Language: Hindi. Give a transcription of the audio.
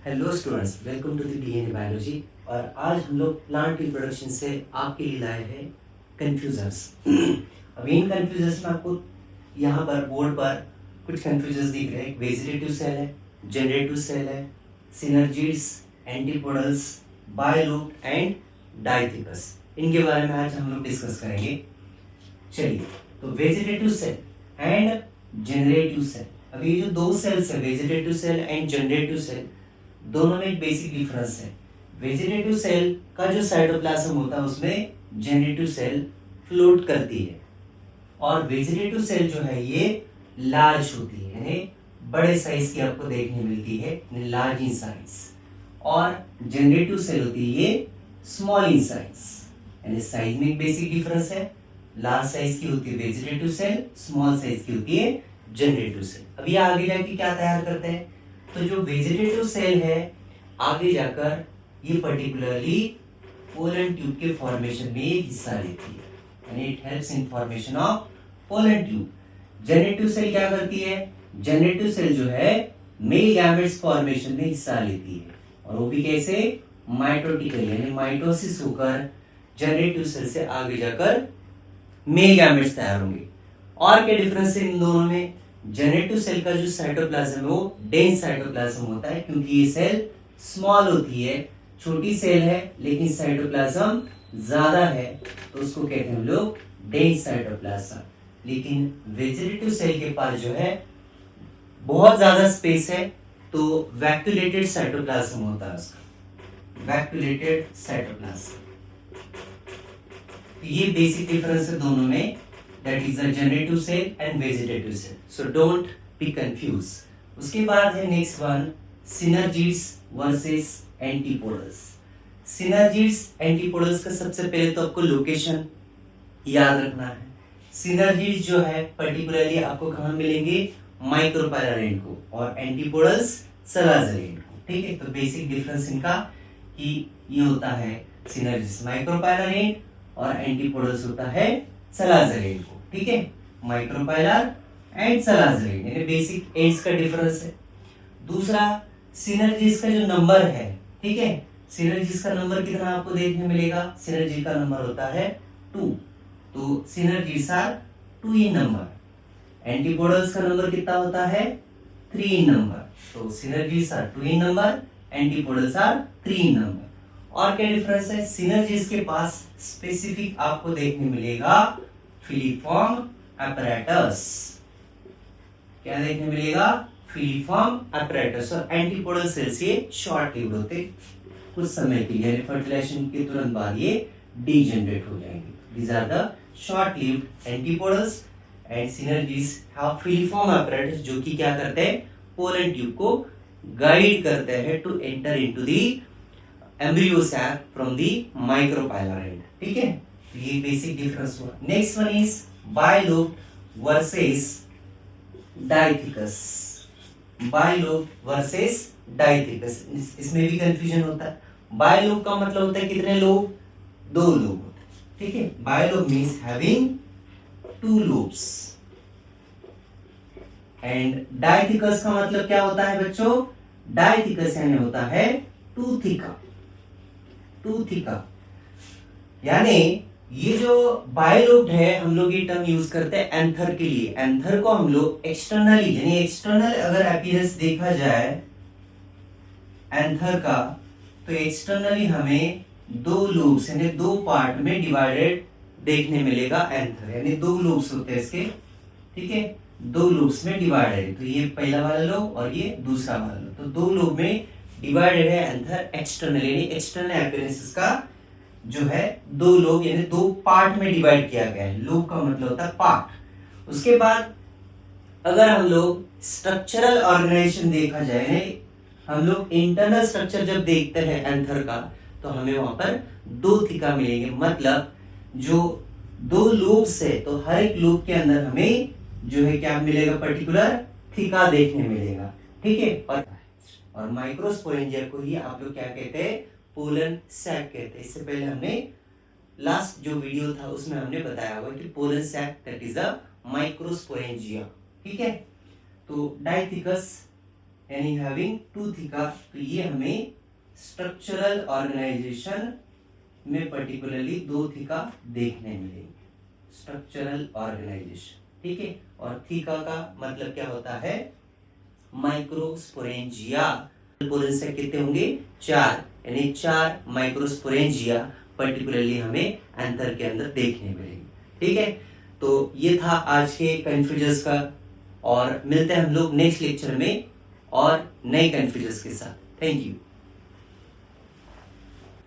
Hello students, welcome to the DNA biology. और आज हम लोग प्लांट रिप्रोडक्शन से आपके लिए लाए हैं कन्फ्यूजर्स। अब इन कन्फ्यूजर्स में आपको यहाँ पर बोर्ड पर कुछ कन्फ्यूजर्स दिख रहे हैं। वेजिटेटिव सेल है, जनरेटिव सेल है, सिनर्जीड्स, एंटीपोडल्स, बायोलूप एंड डाइथिकस। इनके बारे में आज हम लोग डिस्कस करेंगे। चलिए, तो vegetative cell and generative cell, अब ये जो दो सेल्स है vegetative cell and generative cell, दोनों में एक बेसिक डिफरेंस है। वेजिटेटिव सेल का जो साइटोप्लाज्म होता है उसमें जनरेटिव सेल फ्लोट करती है, और वेजिटेटिव सेल जो है ये लार्ज होती है, यानी बड़े साइज की आपको देखने मिलती है, लार्ज इन साइज। और जनरेटिव सेल होती है ये स्मॉल इन साइज, यानी साइज में एक बेसिक डिफरेंस है। लार्ज साइज की होती है वेजिटेटिव सेल, स्मॉल साइज की होती है जनरेटिव सेल। अब ये आगे जाके क्या तैयार करते हैं, तो जो वेजिटेटिव सेल है आगे जाकर ये पर्टिकुलरली पोलन ट्यूब के फॉर्मेशन में हिस्सा लेती है, यानी it helps in formation of pollen tube. Generative cell क्या करती है, जनरेटिव सेल जो है मेल गैमेट्स फॉर्मेशन में हिस्सा लेती है, और वो भी कैसे, माइटोटिकली, यानी माइटोसिस होकर जनरेटिव सेल से आगे जाकर मेल गैमेट्स तैयार होंगे। और क्या डिफरेंस है इन दोनों में, जनरेटिव सेल का जो साइटोप्लाज्म है वो डेंस साइटोप्लाज्म होता है, क्योंकि ये सेल स्मॉल होती है, छोटी सेल है लेकिन साइटोप्लाज्म ज्यादा है, तो उसको कहते हैं हम लोग डेंस साइटोप्लाज्म। लेकिन वेजिटेटिव सेल के पास जो है बहुत ज्यादा स्पेस है, तो वैक्यूलेटेड साइटोप्लाज्म होता है उसका, वैक्यूलेटेड साइटोप्लाज्म। ये बेसिक डिफरेंस है दोनों में, that is the generative cell and vegetative cell, so don't be confused। उसके बाद है next one, synergids versus antipodes। synergids antipodals का सबसे पहले तो आपको लोकेशन याद रखना है। synergids जो है पर्टिकुलरली आपको कहाँ मिलेंगे, माइक्रोपाइलर एंड को, और एंटीपोडल्स सलाजर एंड को। ठीक है, तो बेसिक डिफरेंस इनका कि ये होता है synergids माइक्रोपाइलर एंड और एंटीपोडल्स होता है सलाजर एंड को। ठीक है, माइक्रोपाइलर एंड सलाजर एंड, यानी बेसिक एंड्स का डिफरेंस है। दूसरा, सिनर्जीज का जो नंबर है, ठीक है, सिनर्जीज का नंबर कितना आपको देखने मिलेगा, सिनर्जी का नंबर होता है 2, तो synergies are 2 in number. Antipodals का नंबर कितना होता है 3 इन नंबर, तो synergies are 2 in number, antipodals are 3 in number. और क्या डिफरेंस है, सिनर्जीज के पास स्पेसिफिक आपको देखने मिलेगा फिलीफॉर्म apparatus, क्या देखने मिलेगा, फिलीफॉर्म apparatus। और एंटीपोडल सेल्स ये शॉर्ट लिव्ड होते कुछ समय के लिए, फर्टिलाइजेशन के तुरंत बाद ये डीजनरेट हो जाएंगे। These are the short lived antipodes and synergies have filiform apparatus, जो कि क्या करते हैं, पोलन ट्यूब को गाइड करते हैं to enter into the embryo sac from the micropylar end. ठीक है, ये बेसिक डिफरेंस हुआ। Next one is bilobed versus dithecous. Bilobed versus dithecous, इसमें भी कंफ्यूजन होता है। बायलूप का मतलब होता है कितने लोब, 2 लोब होते हैं। ठीक है, bilobed means having 2 lobes, and dithecous का मतलब क्या होता है बच्चों, डाइथिकस यानी होता है टूथिका, टूथिका। यानी ये जो बायलूप है, हम लोग ये टर्म यूज करते हैं एंथर के लिए। एंथर को हम लोग एक्सटर्नली, यानी एक्सटर्नल अगर अपीयरेंस देखा जाए एंथर का, तो एक्सटर्नली हमें 2 लूप्स यानी 2 पार्ट में डिवाइडेड देखने मिलेगा एंथर, यानी 2 लूप्स होते हैं इसके। ठीक है, 2 लूप्स में डिवाइडेड, तो ये पहला वाला लूप और ये दूसरा वाला लूप, तो 2 लूप में डिवाइडेड है एंथर एक्सटर्नल, यानी एक्सटर्नल अपीयरेंस का जो है 2 लोब यानी 2 पार्ट में डिवाइड किया गया है। लोब का मतलब होता है पार्ट। उसके बाद अगर हम लोग स्ट्रक्चरल ऑर्गेनाइजेशन देखा जाए, हम लोग इंटरनल स्ट्रक्चर जब देखते हैं एंथर का, तो हमें वहां पर 2 थिका मिलेंगे, मतलब जो 2 लूप्स है तो हर एक लूप के अंदर हमें जो है क्या मिलेगा, पर्टिकुलर थिका देखने मिलेगा। ठीक है, और माइक्रोस्पोरेंजिया को ही आप लोग क्या कहते हैं, पोलन सैक कहते हैं। इससे पहले हमने लास्ट जो वीडियो था उसमें हमने बताया हुआ कि pollen sac that is the microsporangia. ठीक है, तो डाइथिकस यानी हैविंग टू थीका, तो ये हमें स्ट्रक्चरल ऑर्गेनाइजेशन में पर्टिकुलरली 2 थीका देखने मिलेंगे, स्ट्रक्चरल ऑर्गेनाइजेशन, ठीक है। और थीका का मतलब क्या होता है, माइक्रोस्पोरेंजिया। पोरेंजिया कितने होंगे, 4, यानी 4 माइक्रोस्पोरेंजिया पर्टिकुलरली हमें एंथर के अंदर देखने मिलेंगे, ठीक है। तो ये था आज के कन्फ्यूजन्स का, और मिलते हैं हम लोग नेक्स्ट लेक्चर में और नए कन्फ्यूजन्स के साथ। Thank you.